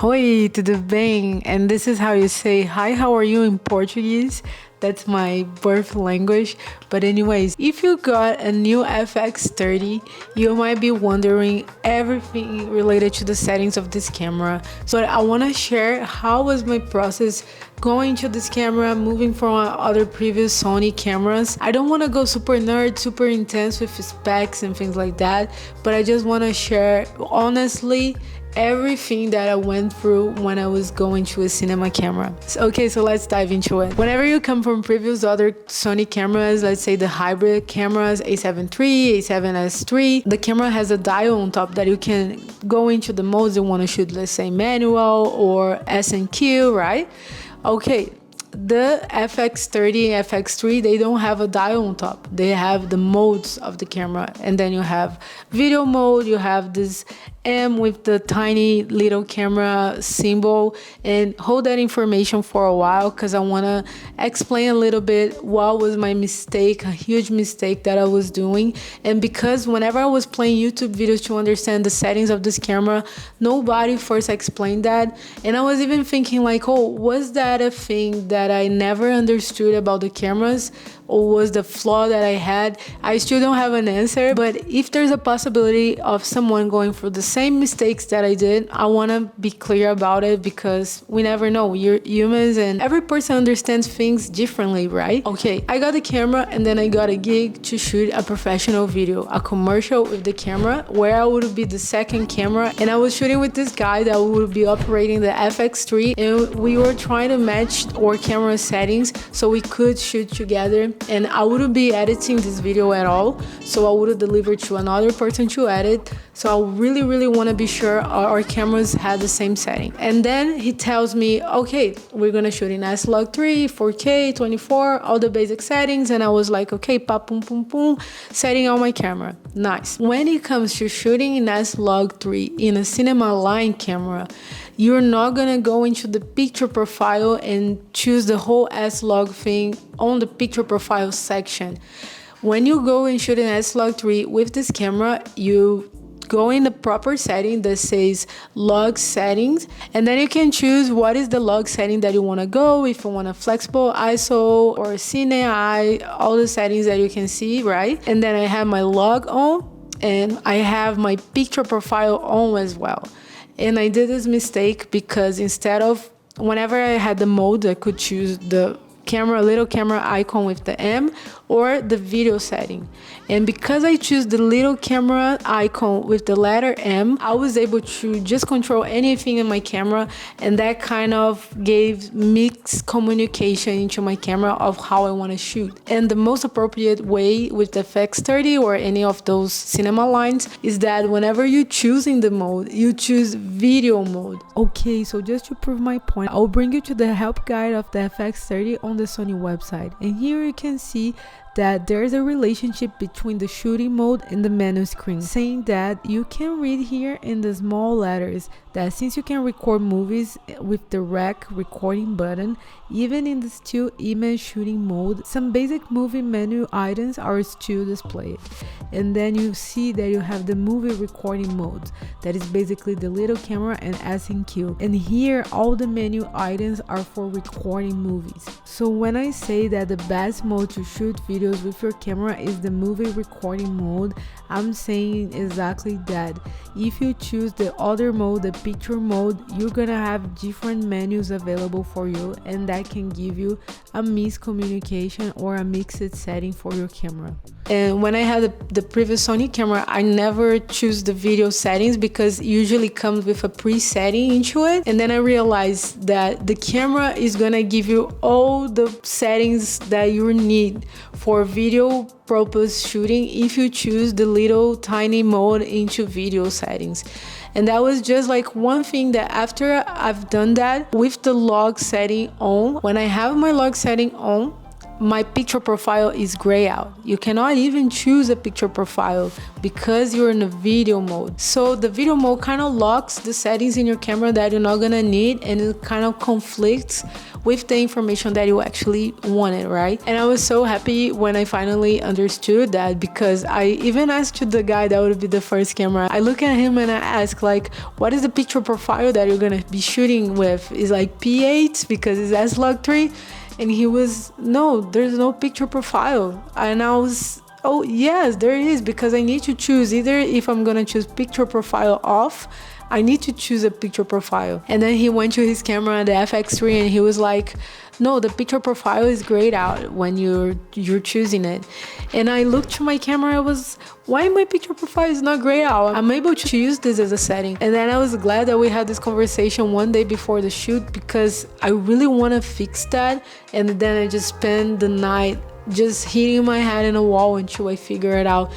Oi, tudo bem? And this is how you say hi, how are you in Portuguese? That's my birth language. But anyways, if you got a new FX30, you might be wondering everything related to the settings of this camera. So I want to share how was my process going to this camera, moving from other previous Sony cameras. I don't want to go super nerd, super intense with specs and things like that, but I just want to share honestly everything that I went through when I was going to a cinema camera. So let's dive into it. Whenever you come from previous other Sony cameras, let's say the hybrid cameras, A7 III, A7S III, the camera has a dial on top that you can go into the modes you want to shoot, let's say manual or S&Q, right? Okay, the FX30 and FX3, they don't have a dial on top. They have the modes of the camera, and then you have video mode, you have this M with the tiny little camera symbol, and hold that information for a while because I want to explain a little bit what was my mistake, a huge mistake that I was doing. And because whenever I was playing YouTube videos to understand the settings of this camera, nobody first explained that, and I was even thinking like, oh, was that a thing that I never understood about the cameras, or was the flaw that I had? I still don't have an answer, but if there's a possibility of someone going through the same mistakes that I did, I want to be clear about it because we never know. You're humans and every person understands things differently, right? Okay, I got the camera and then I got a gig to shoot a professional video, a commercial with the camera where I would be the second camera, and I was shooting with this guy that would be operating the FX3, and we were trying to match our camera settings so we could shoot together. And I wouldn't be editing this video at all, so I would deliver to another person to edit. So I really want to be sure our cameras had the same setting. And then he tells me, okay, we're gonna shoot in S-Log3, 4K, 24, all the basic settings. And I was like, okay, pa pum pum pum, setting on my camera, nice. When it comes to shooting in S-Log3 in a cinema line camera, you're not gonna go into the picture profile and choose the whole S-Log thing on the picture profile section. When you go and shoot an S-Log3 with this camera, you go in the proper setting that says log settings, and then you can choose what is the log setting that you want to go, if you want a flexible ISO or Cine I, all the settings that you can see, right? And then I have my log on and I have my picture profile on as well. And I did this mistake because instead of, whenever I had the mode, I could choose the camera, little camera icon with the M or the video setting. And because I choose the little camera icon with the letter M, I was able to just control anything in my camera, and that kind of gave mixed communication into my camera of how I want to shoot. And the most appropriate way with the FX30 or any of those cinema lines is that whenever you're choosing the mode, you choose video mode. Okay, so just to prove my point, I'll bring you to the help guide of the FX30 on the Sony website, and here you can see that there is a relationship between the shooting mode and the menu screen, saying that you can read here in the small letters that since you can record movies with the rec recording button, even in the still image shooting mode, some basic movie menu items are still displayed. And then you see that you have the movie recording mode, that is basically the little camera and S&Q. And here all the menu items are for recording movies. So when I say that the best mode to shoot videos with your camera is the movie recording mode, I'm saying exactly that. If you choose the other mode, the picture mode, you're gonna have different menus available for you, and that can give you a miscommunication or a mixed setting for your camera. And when I had the previous Sony camera, I never choose the video settings because it usually comes with a presetting into it. And then I realized that the camera is gonna give you all the settings that you need for video purpose shooting if you choose the little tiny mode into video settings. And that was just like one thing that after I've done that with the log setting on, when I have my log setting on, my picture profile is gray out. You cannot even choose a picture profile because you're in a video mode. So the video mode kind of locks the settings in your camera that you're not gonna need, and it kind of conflicts with the information that you actually wanted, right? And I was so happy when I finally understood that, because I even asked the guy that would be the first camera. I look at him and I ask, like, what is the picture profile that you're gonna be shooting with? Is like P8 because it's S-Log3? And he was, no, there's no picture profile. And I was, oh yes, there is, because I need to choose either, if I'm gonna choose picture profile off, I need to choose a picture profile. And then he went to his camera, the FX3, and he was like, no, the picture profile is grayed out when you're choosing it. And I looked to my camera, I was, why my picture profile is not grayed out? I'm able to use this as a setting. And then I was glad that we had this conversation one day before the shoot, because I really want to fix that. And then I just spent the night just hitting my head in a wall until I figure it out,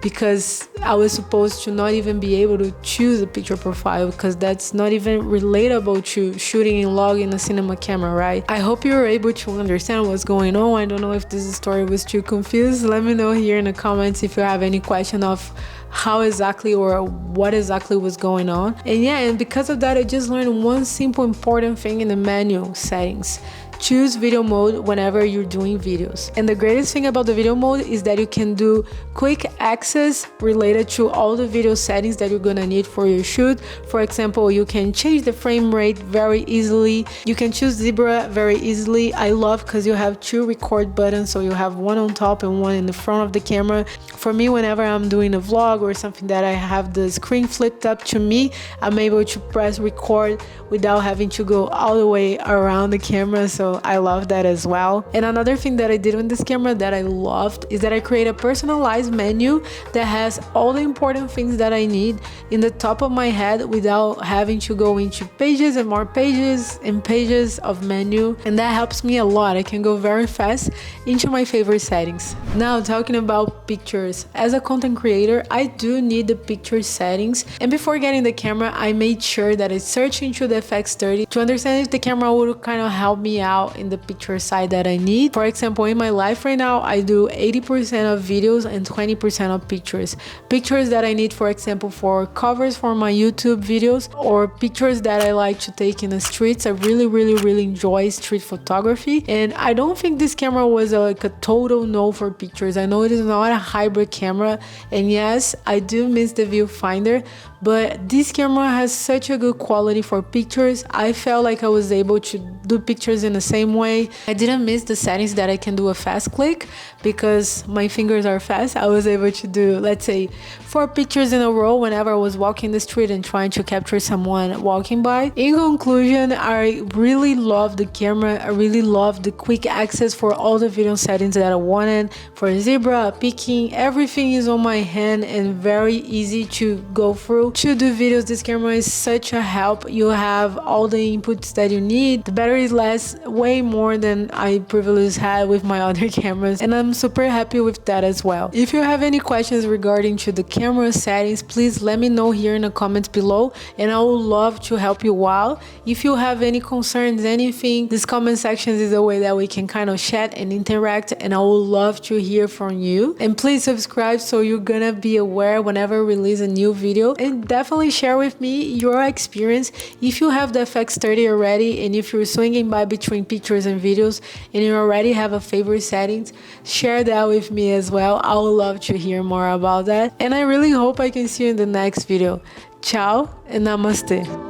because I was supposed to not even be able to choose a picture profile, because that's not even relatable to shooting in log in a cinema camera, right? I hope you were able to understand what's going on. I don't know if this story was too confused. Let me know here in the comments if you have any question of how exactly or what exactly was going on. And yeah, and because of that, I just learned one simple important thing in the menu settings. Choose video mode whenever you're doing videos. And the greatest thing about the video mode is that you can do quick access related to all the video settings that you're gonna need for your shoot. For example, you can change the frame rate very easily. You can choose zebra very easily. I love because you have two record buttons, so you have one on top and one in the front of the camera. For me, whenever I'm doing a vlog or something that I have the screen flipped up to me, I'm able to press record without having to go all the way around the camera. So I love that as well. And another thing that I did with this camera that I loved is that I created a personalized menu that has all the important things that I need in the top of my head without having to go into pages and more pages and pages of menu. And that helps me a lot. I can go very fast into my favorite settings. Now, talking about pictures. As a content creator, I do need the picture settings. And before getting the camera, I made sure that I searched into the FX30 to understand if the camera would kind of help me out in the picture side that I need. For example, in my life right now, I do 80% of videos and 20% of pictures. Pictures that I need, for example, for covers for my YouTube videos, or pictures that I like to take in the streets. I really enjoy street photography. And I don't think this camera was like a total no for pictures. I know it is not a hybrid camera, and yes, I do miss the viewfinder, but this camera has such a good quality for pictures. I felt like I was able to do pictures in the same way. I didn't miss the settings that I can do a fast click because my fingers are fast. I was able to do, let's say, 4 pictures in a row whenever I was walking the street and trying to capture someone walking by. In conclusion, I really love the camera. I really love the quick access for all the video settings that I wanted. For zebra, picking, everything is on my hand and very easy to go through. To do videos, this camera is such a help. You have all the inputs that you need. The battery lasts way more than I previously had with my other cameras, and I'm super happy with that as well. If you have any questions regarding to the camera settings, please let me know here in the comments below, and I would love to help you out. If you have any concerns, anything, this comment section is a way that we can kind of chat and interact, and I would love to hear from you. And please subscribe so you're gonna be aware whenever I release a new video, and definitely share with me your experience. If you have the FX30 already, and if you're swinging by between pictures and videos and you already have a favorite settings, share that with me as well. I would love to hear more about that, and I really hope I can see you in the next video. Ciao and namaste.